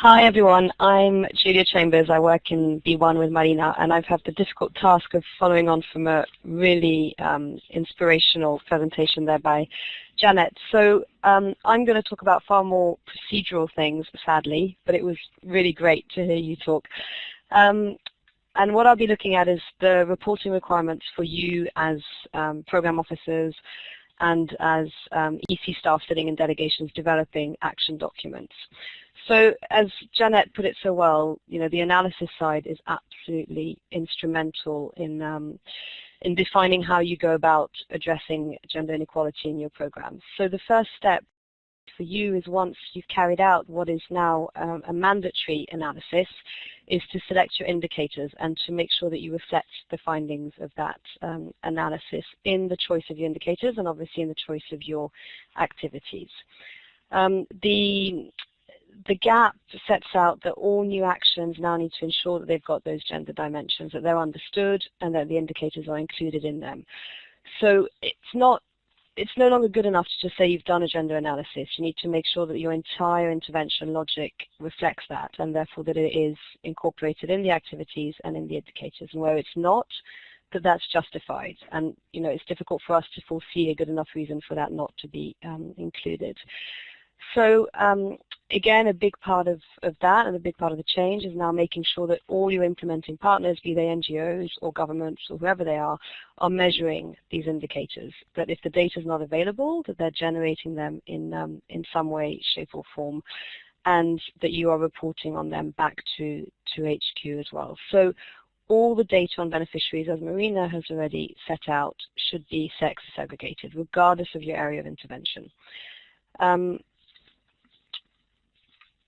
Hi everyone, I'm Julia Chambers. I work in B1 with Marina, and I've had the difficult task of following on from a really inspirational presentation there by Janet. So I'm going to talk about far more procedural things, sadly, but it was really great to hear you talk. And what I'll be looking at is the reporting requirements for you as program officers and as EC staff sitting in delegations developing action documents. So as Janet put it so well, you know, the analysis side is absolutely instrumental in defining how you go about addressing gender inequality in your programs. So the first step for you is, once you've carried out what is now a mandatory analysis, is to select your indicators and to make sure that you reflect the findings of that analysis in the choice of your indicators and obviously in the choice of your activities. The GAP sets out that all new actions now need to ensure that they've got those gender dimensions, that they're understood and that the indicators are included in them. So it's no longer good enough to just say you've done a gender analysis. You need to make sure that your entire intervention logic reflects that, and therefore that it is incorporated in the activities and in the indicators. And where it's not, that's justified. And you know, it's difficult for us to foresee a good enough reason for that not to be included. So again, a big part of that and a big part of the change is now making sure that all your implementing partners, be they NGOs or governments or whoever they are measuring these indicators. That if the data is not available, that they're generating them in some way, shape or form, and that you are reporting on them back to HQ as well. So all the data on beneficiaries, as Marina has already set out, should be sex segregated, regardless of your area of intervention.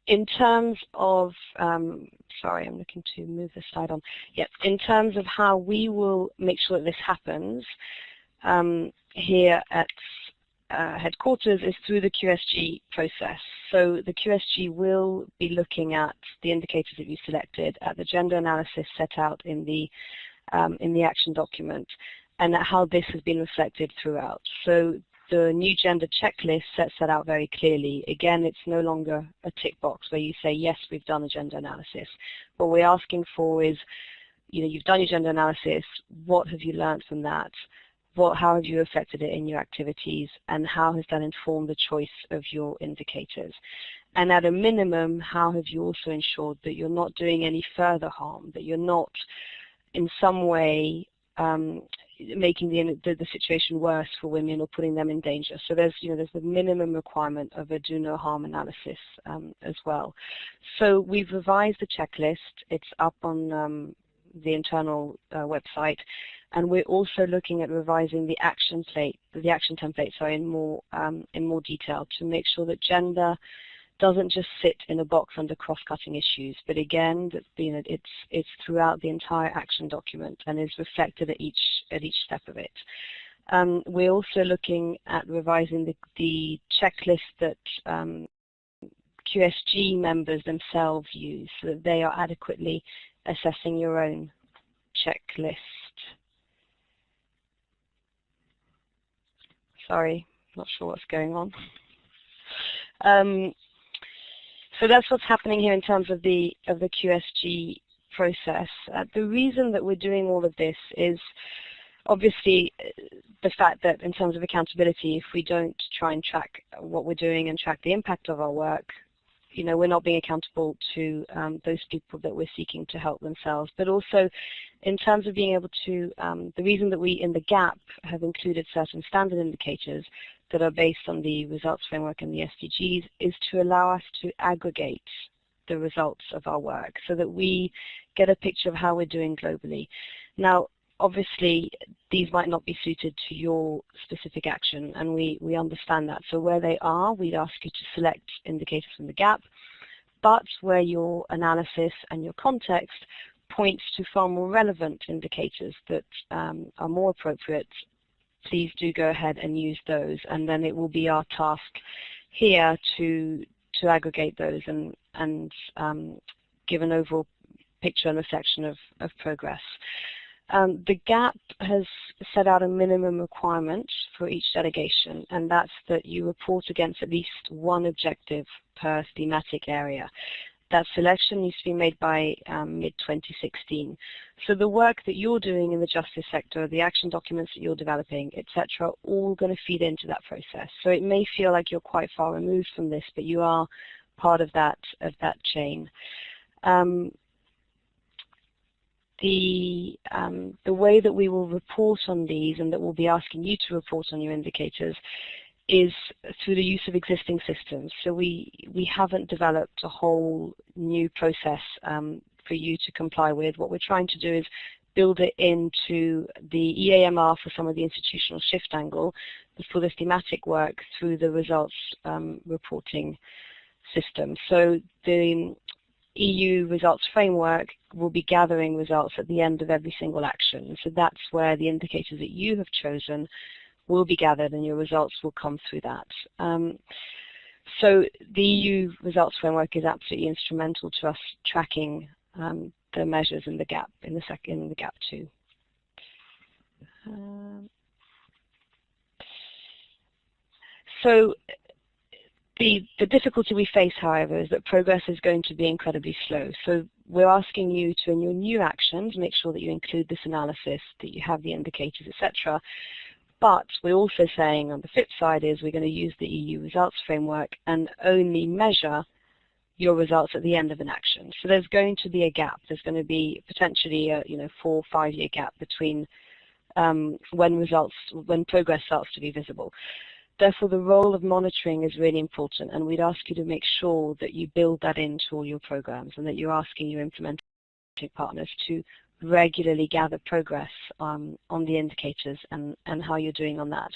In terms of, sorry, I'm looking to move the slide on. Yeah, in terms of how we will make sure that this happens here at headquarters is through the QASG process. So the QASG will be looking at the indicators that you selected, at the gender analysis set out in the action document, and at how this has been reflected throughout. So the new gender checklist sets that out very clearly. Again, it's no longer a tick box where you say, yes, we've done a gender analysis. What we're asking for is, you know, you've done your gender analysis, what have you learned from that? How have you affected it in your activities, and how has that informed the choice of your indicators? And at a minimum, how have you also ensured that you're not doing any further harm, that you're not in some way making the situation worse for women or putting them in danger. So there's the minimum requirement of a do no harm analysis as well. So we've revised the checklist. It's up on the internal website, and we're also looking at revising the action template, sorry, in more detail, to make sure that gender doesn't just sit in a box under cross-cutting issues, but again, that it's throughout the entire action document and is reflected at each step of it. We're also looking at revising the checklist that QASG members themselves use, so that they are adequately assessing your own checklist. Sorry, not sure what's going on. So that's what's happening here in terms of the QASG process. The reason that we're doing all of this is obviously the fact that in terms of accountability, if we don't try and track what we're doing and track the impact of our work, you know, we're not being accountable to those people that we're seeking to help themselves. But also in terms of being able to, the reason that we in the GAP have included certain standard indicators that are based on the results framework and the SDGs is to allow us to aggregate the results of our work so that we get a picture of how we're doing globally. Now, obviously, these might not be suited to your specific action, and we understand that. So where they are, we'd ask you to select indicators from the GAP, but where your analysis and your context points to far more relevant indicators that are more appropriate, please do go ahead and use those, and then it will be our task here to aggregate those and give an overall picture and reflection of progress. The GAP has set out a minimum requirement for each delegation, and that's that you report against at least one objective per thematic area. that selection needs to be made by mid-2016. So the work that you're doing in the justice sector, the action documents that you're developing, etc., all going to feed into that process. So it may feel like you're quite far removed from this, but you are part of that chain. The way that we will report on these and that we'll be asking you to report on your indicators is through the use of existing systems. So we haven't developed a whole new process for you to comply with. What we're trying to do is build it into the EAMR for some of the institutional shift angle, for the thematic work through the results reporting system. So the EU results framework will be gathering results at the end of every single action. So that's where the indicators that you have chosen will be gathered and your results will come through that. So the EU results framework is absolutely instrumental to us tracking the measures in the gap, in the gap 2. So the difficulty we face, however, is that progress is going to be incredibly slow. So we're asking you to, in your new actions, make sure that you include this analysis, that you have the indicators, etc. But we're also saying on the flip side is we're going to use the EU results framework and only measure your results at the end of an action. So there's going to be a gap. There's going to be potentially a 4 or 5 year gap between when progress starts to be visible. Therefore, the role of monitoring is really important, and we'd ask you to make sure that you build that into all your programs and that you're asking your implementing partners to regularly gather progress on the indicators and how you're doing on that.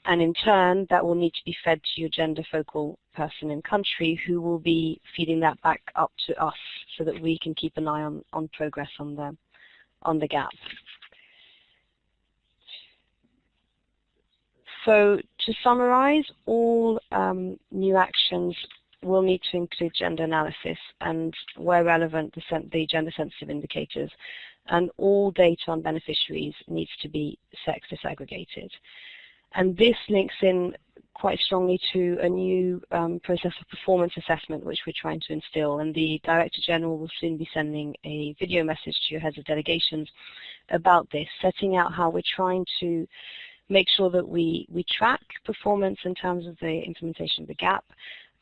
And in turn, that will need to be fed to your gender focal person in country, who will be feeding that back up to us so that we can keep an eye on progress on the gap. So to summarize, all new actions will need to include gender analysis and, where relevant, the gender-sensitive indicators. And all data on beneficiaries needs to be sex disaggregated. And this links in quite strongly to a new process of performance assessment, which we're trying to instill. And the Director General will soon be sending a video message to your heads of delegations about this, setting out how we're trying to make sure that we track performance in terms of the implementation of the gap,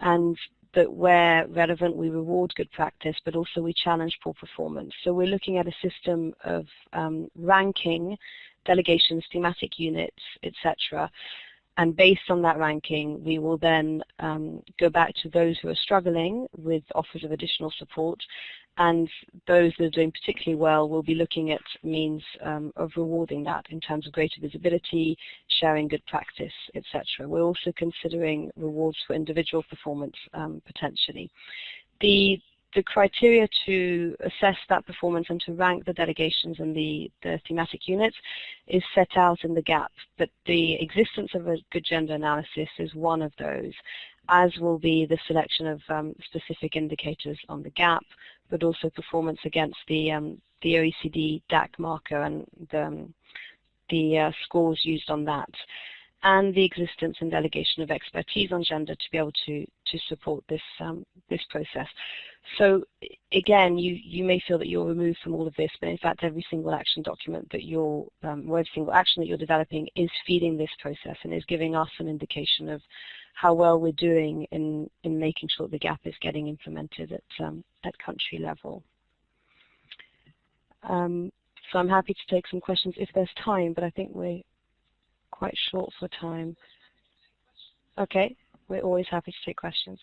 and that where relevant we reward good practice, but also we challenge poor performance. So we're looking at a system of ranking delegations, thematic units, etc. And based on that ranking, we will then go back to those who are struggling with offers of additional support, and those that are doing particularly well will be looking at means of rewarding that in terms of greater visibility, sharing good practice, etc. We're also considering rewards for individual performance potentially. The criteria to assess that performance and to rank the delegations and the thematic units is set out in the gap, but the existence of a good gender analysis is one of those, as will be the selection of specific indicators on the gap, but also performance against the OECD DAC marker and the scores used on that, and the existence and delegation of expertise on gender to be able to support this process. So again, you may feel that you're removed from all of this, but in fact every single action document that you're, or every single action that you're developing is feeding this process and is giving us an indication of how well we're doing in making sure the gap is getting implemented at country level. So I'm happy to take some questions if there's time, but I think we're quite short for time. Okay, we're always happy to take questions.